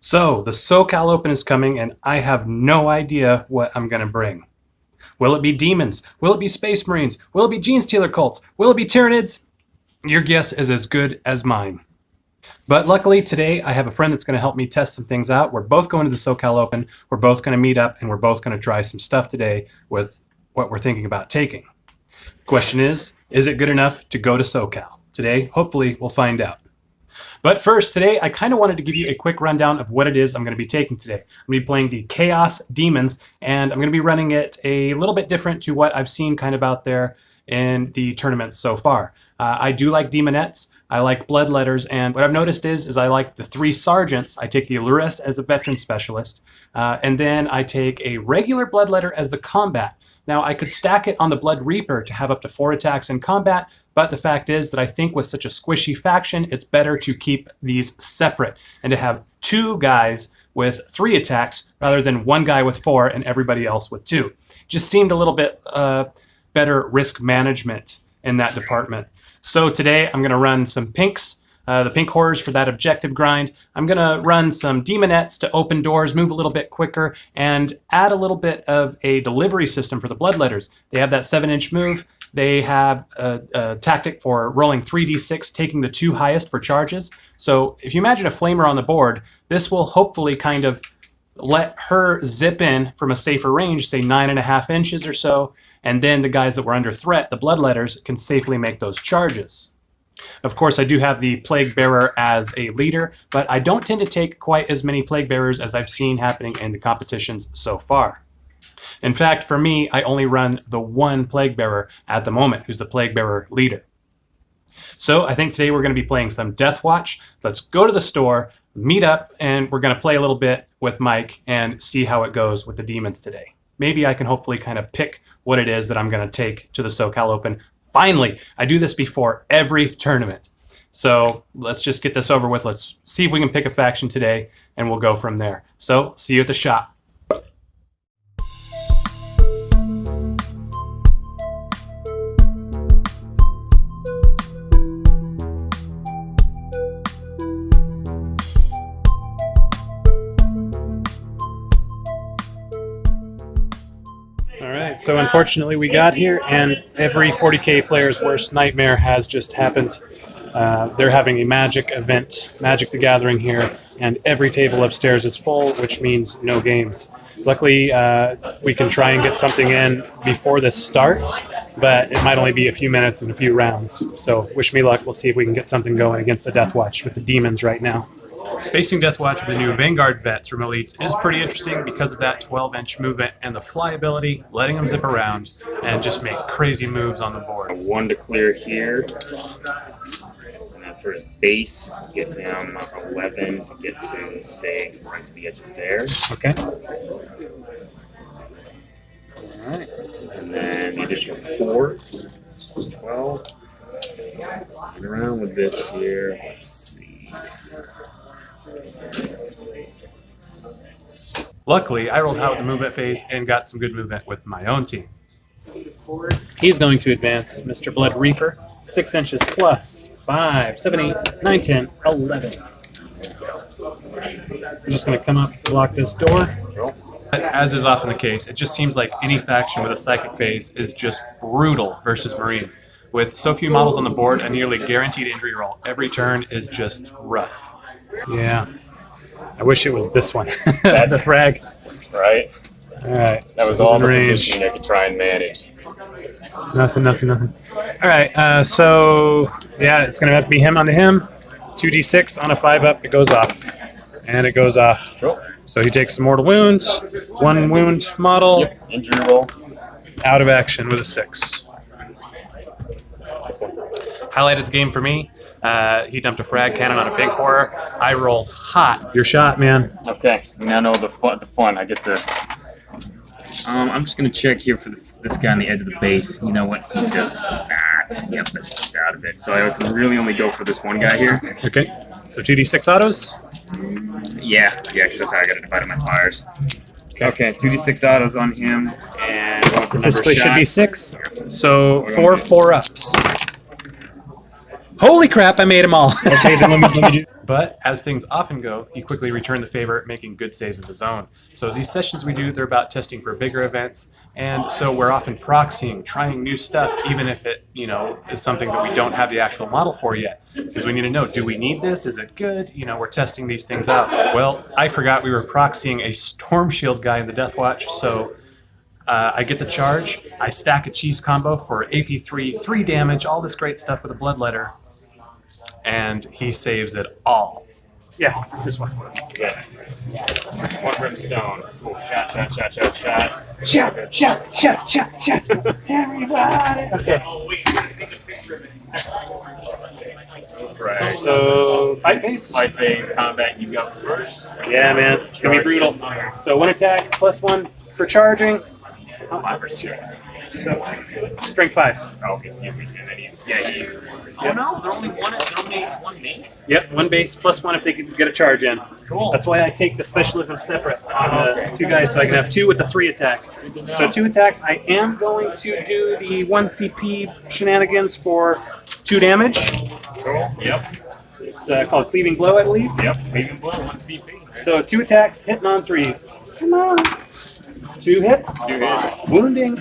So, the SoCal Open is coming, and I have no idea what I'm going to bring. Will it be demons? Will it be space marines? Will it be Genestealer Cults? Will it be Tyranids? Your guess is as good as mine. But luckily today I have a friend that's going to help me test some things out. We're both going to the SoCal Open. We're both going to meet up, and we're both going to try some stuff today with what we're thinking about taking. Question is it good enough to go to SoCal? Today, hopefully, we'll find out. But first, today, I kind of wanted to give you a quick rundown of what it is I'm going to be taking today. I'm going to be playing the Chaos Daemons, and I'm going to be running it a little bit different to what I've seen kind of out there in the tournaments so far. I do like Demonettes, I like Bloodletters, and what I've noticed is I like the 3 Sergeants. I take the Allurus as a veteran specialist, and then I take a regular Bloodletter as the combat. Now, I could stack it on the Blood Reaper to have up to 4 attacks in combat, but the fact is that I think with such a squishy faction, it's better to keep these separate and to have 2 guys with 3 attacks rather than 1 guy with 4 and everybody else with 2. Just seemed a little bit better risk management in that department. So today I'm going to run some pinks, the pink horrors for that objective grind. I'm going to run some demonettes to open doors, move a little bit quicker, and add a little bit of a delivery system for the Bloodletters. They have that 7-inch move. They have a tactic for rolling 3d6, taking the 2 highest for charges. So if you imagine a flamer on the board, this will hopefully kind of let her zip in from a safer range, say 9.5 inches or so, and then the guys that were under threat, the Bloodletters, can safely make those charges. Of course, I do have the Plague Bearer as a leader, but I don't tend to take quite as many Plague Bearers as I've seen happening in the competitions so far. In fact, for me, I only run the 1 Plague Bearer at the moment, who's the Plague Bearer leader. So I think today we're going to be playing some Deathwatch. Let's go to the store, meet up, and we're going to play a little bit with Mike and see how it goes with the demons today. Maybe I can hopefully kind of pick what it is that I'm going to take to the SoCal Open. Finally, I do this before every tournament. So let's just get this over with. Let's see if we can pick a faction today, and we'll go from there. So see you at the shop. Alright, so unfortunately we got here, and every 40k player's worst nightmare has just happened. They're having a magic event, Magic the Gathering here, and every table upstairs is full, which means no games. Luckily, we can try and get something in before this starts, but it might only be a few minutes and a few rounds. So wish me luck. We'll see if we can get something going against the Deathwatch with the demons right now. Facing Deathwatch with the new Vanguard vets from Elites is pretty interesting because of that 12-inch movement and the fly ability, letting them zip around and just make crazy moves on the board. 1 to clear here. And then for his base, get him 11 to get to, say, right to the edge of there. Okay. Alright. And then the additional 4, 12. Get around with this here. Let's see. Luckily, I rolled out the movement phase and got some good movement with my own team. He's going to advance Mr. Blood Reaper, 6 inches plus 5, 7, 8, 9, 10, 11. I'm just going to come up and block this door. As is often the case, it just seems like any faction with a psychic phase is just brutal versus Marines. With so few models on the board, a nearly guaranteed injury roll every turn is just rough. Yeah. I wish it was this one. That's the frag. Right? Alright. That was all the position I could try and manage. Nothing. Alright, so yeah, it's going to have to be him onto him. 2d6 on a 5-up, it goes off. And it goes off. Cool. So he takes some mortal wounds. 1 wound model. Yep. Injury roll. Out of action with a 6. Highlight of the game for me. He dumped a frag cannon on a big horror. I rolled hot. Your shot, man. Okay, we now know the fun. I get to. I'm just gonna check here for this guy on the edge of the base. You know what? He does not. Yep, that's just out of it. So I can really only go for this one guy here. Okay. So 2d6 autos. Yeah, because that's how I gotta divide my fires. Okay, 2d6 autos on him, and going for Physically should be 6. So 4 4-ups. Holy crap, I made them all. Okay, then let me do. But as things often go, he quickly returned the favor, making good saves of his own. So these sessions we do, they're about testing for bigger events, and so we're often proxying, trying new stuff, even if it, is something that we don't have the actual model for yet. Because we need to know, do we need this? Is it good? We're testing these things out. Well, I forgot we were proxying a Storm Shield guy in the Deathwatch, so I get the charge, I stack a cheese combo for AP3, 3 damage, all this great stuff with a bloodletter, and he saves it all. Yeah, this one. Good. One brimstone. Cool. Shot. Shot. Everybody. Okay. Right. So, fight phase? Fight phase, combat, you go first. Yeah, man. It's going to be brutal. So, 1 attack, +1 for charging. 5 or 6. So, strength 5. Oh, okay, excuse me. And then he's. Oh no, they're only one base? Yep, 1 base, +1 if they can get a charge in. Cool. That's why I take the specialism separate on the 2 guys, so I can have 2 with the 3 attacks. So 2 attacks. I am going to do the 1 CP shenanigans for 2 damage. Cool. Yep. It's called Cleaving Blow, I believe. Yep. Cleaving Blow, 1 CP. So 2 attacks, hitting on 3s. Come on. 2 hits. 2 hits. Wounding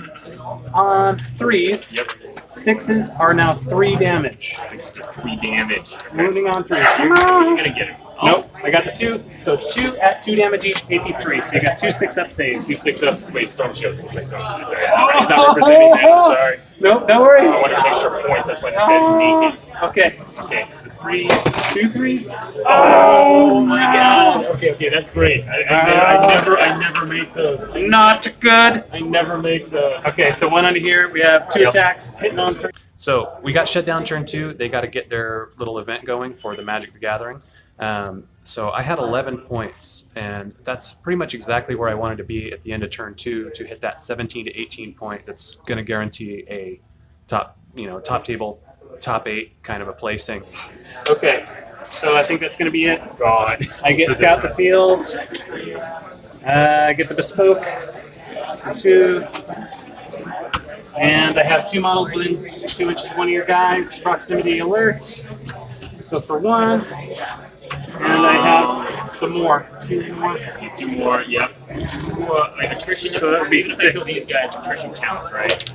on 3s. Yep. 6s are now 3 damage. 6 to 3 damage. Okay. Wounding on 3s. Come on. You're gonna get him. Nope, I got the 2. So 2 at 2 damage each, AP3. So you got 2 6-up saves. 2 6-ups. Wait, Storm Shield. My Storm Shield. He's not representing that. I'm sorry. Nope, no worries. I wanted to make sure points. That's why this guy's naked. Okay. Okay, so 3s. 2 3s. Oh my god. Okay, that's great. I never make those. Not good. I never make those. Okay, so 1 under here. We have 2 Yep. attacks, hitting on 3. So we got shut down turn 2. They got to get their little event going for the Magic the Gathering. So I had 11 points, and that's pretty much exactly where I wanted to be at the end of turn 2 to hit that 17 to 18 point. That's going to guarantee a top table, top 8 kind of a placing. Okay, so I think that's going to be it. God. I get Scout the Field. I get the Bespoke for 2. And I have 2 models within 2 inches of one of your guys. Proximity alerts. So for 1. And I have some more. 2 more. 2 more, yep. Attrition, So that would be even if I kill 6. these guys, attrition counts, right?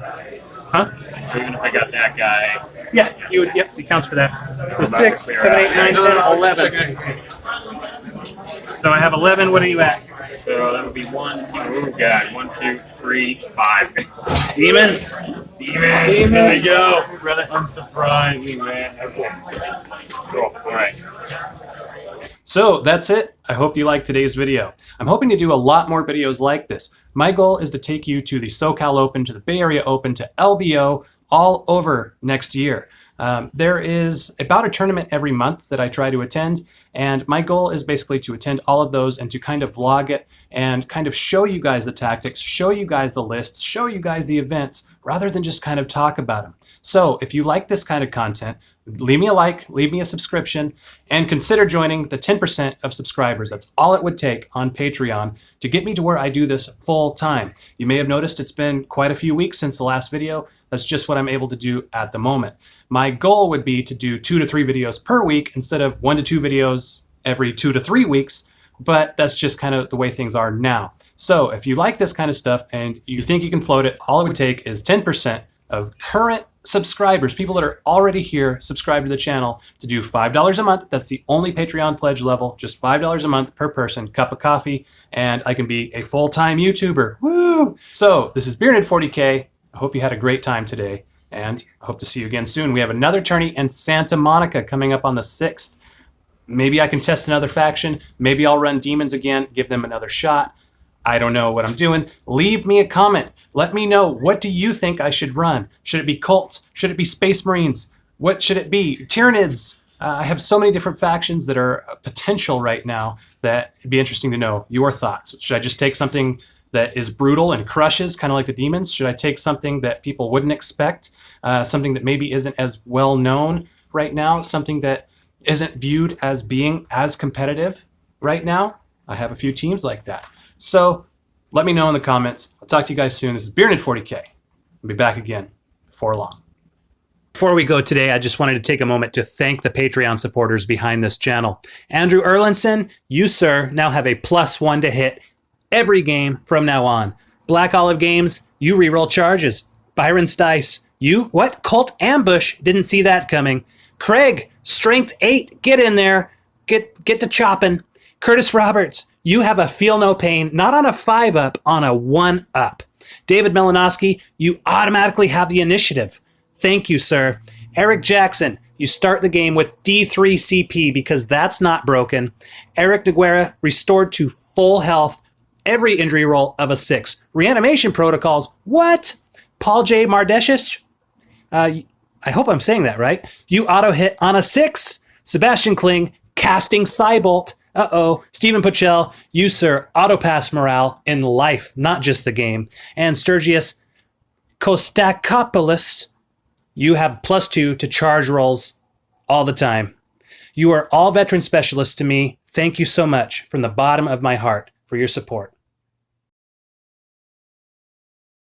Huh? So even if I got that guy... Yeah, you would. Yep, it counts for that. So I'm about 6, to clear 7, 8, out. 9, 10, 11. So I have 11. What are you at? So that would be 1, 2, oh god, 1, 2, 3, 5. Demons. Demons! There we go! Rather unsurprising, man. Okay. Cool. Alright. So that's it. I hope you liked today's video. I'm hoping to do a lot more videos like this. My goal is to take you to the SoCal Open, to the Bay Area Open, to LVO, all over next year. There is about a tournament every month that I try to attend, and my goal is basically to attend all of those and to kind of vlog it and kind of show you guys the tactics, show you guys the lists, show you guys the events, rather than just kind of talk about them. So if you like this kind of content, leave me a like, leave me a subscription, and consider joining the 10% of subscribers. That's all it would take on Patreon to get me to where I do this full time. You may have noticed it's been quite a few weeks since the last video. That's just what I'm able to do at the moment. My goal would be to do 2 to 3 videos per week instead of 1 to 2 videos every 2 to 3 weeks, but that's just kind of the way things are now. So if you like this kind of stuff and you think you can float it, all it would take is 10% of current subscribers, people that are already here, subscribe to the channel, to do $5 a month. That's the only Patreon pledge level, just $5 a month per person, cup of coffee, and I can be a full-time YouTuber. Woo! So this is Beeranid 40K. I hope you had a great time today, and I hope to see you again soon. We have another tourney in Santa Monica coming up on the 6th. Maybe I can test another faction. Maybe I'll run demons again, give them another shot. I don't know what I'm doing. Leave me a comment. Let me know, what do you think I should run? Should it be cults? Should it be space marines? What should it be? Tyranids. I have so many different factions that are potential right now that it'd be interesting to know your thoughts. Should I just take something that is brutal and crushes, kind of like the demons? Should I take something that people wouldn't expect? Something that maybe isn't as well known right now? Something that isn't viewed as being as competitive right now? I have a few teams like that. So let me know in the comments. I'll talk to you guys soon. This is Beeranid 40K. I'll be back again before long. Before we go today, I just wanted to take a moment to thank the Patreon supporters behind this channel. Andrew Erlinson, you, sir, now have a +1 to hit every game from now on. Black Olive Games, you reroll charges. Byron's Dice, you, what? Cult Ambush, didn't see that coming. Craig, Strength 8, get in there. Get to chopping. Curtis Roberts, you have a feel no pain, not on a 5-up, on a 1-up. David Melanowski, you automatically have the initiative. Thank you, sir. Eric Jackson, you start the game with D3 CP because that's not broken. Eric DeGuerra, restored to full health, every injury roll of a 6. Reanimation protocols, what? Paul J. Mardeshich, I hope I'm saying that right. You auto hit on a 6. Sebastian Kling, casting Cybolt. Stephen Puchel, you, sir, auto pass morale in life, not just the game. And Sturgius Kostakopoulos, you have +2 to charge rolls all the time. You are all veteran specialists to me. Thank you so much from the bottom of my heart for your support.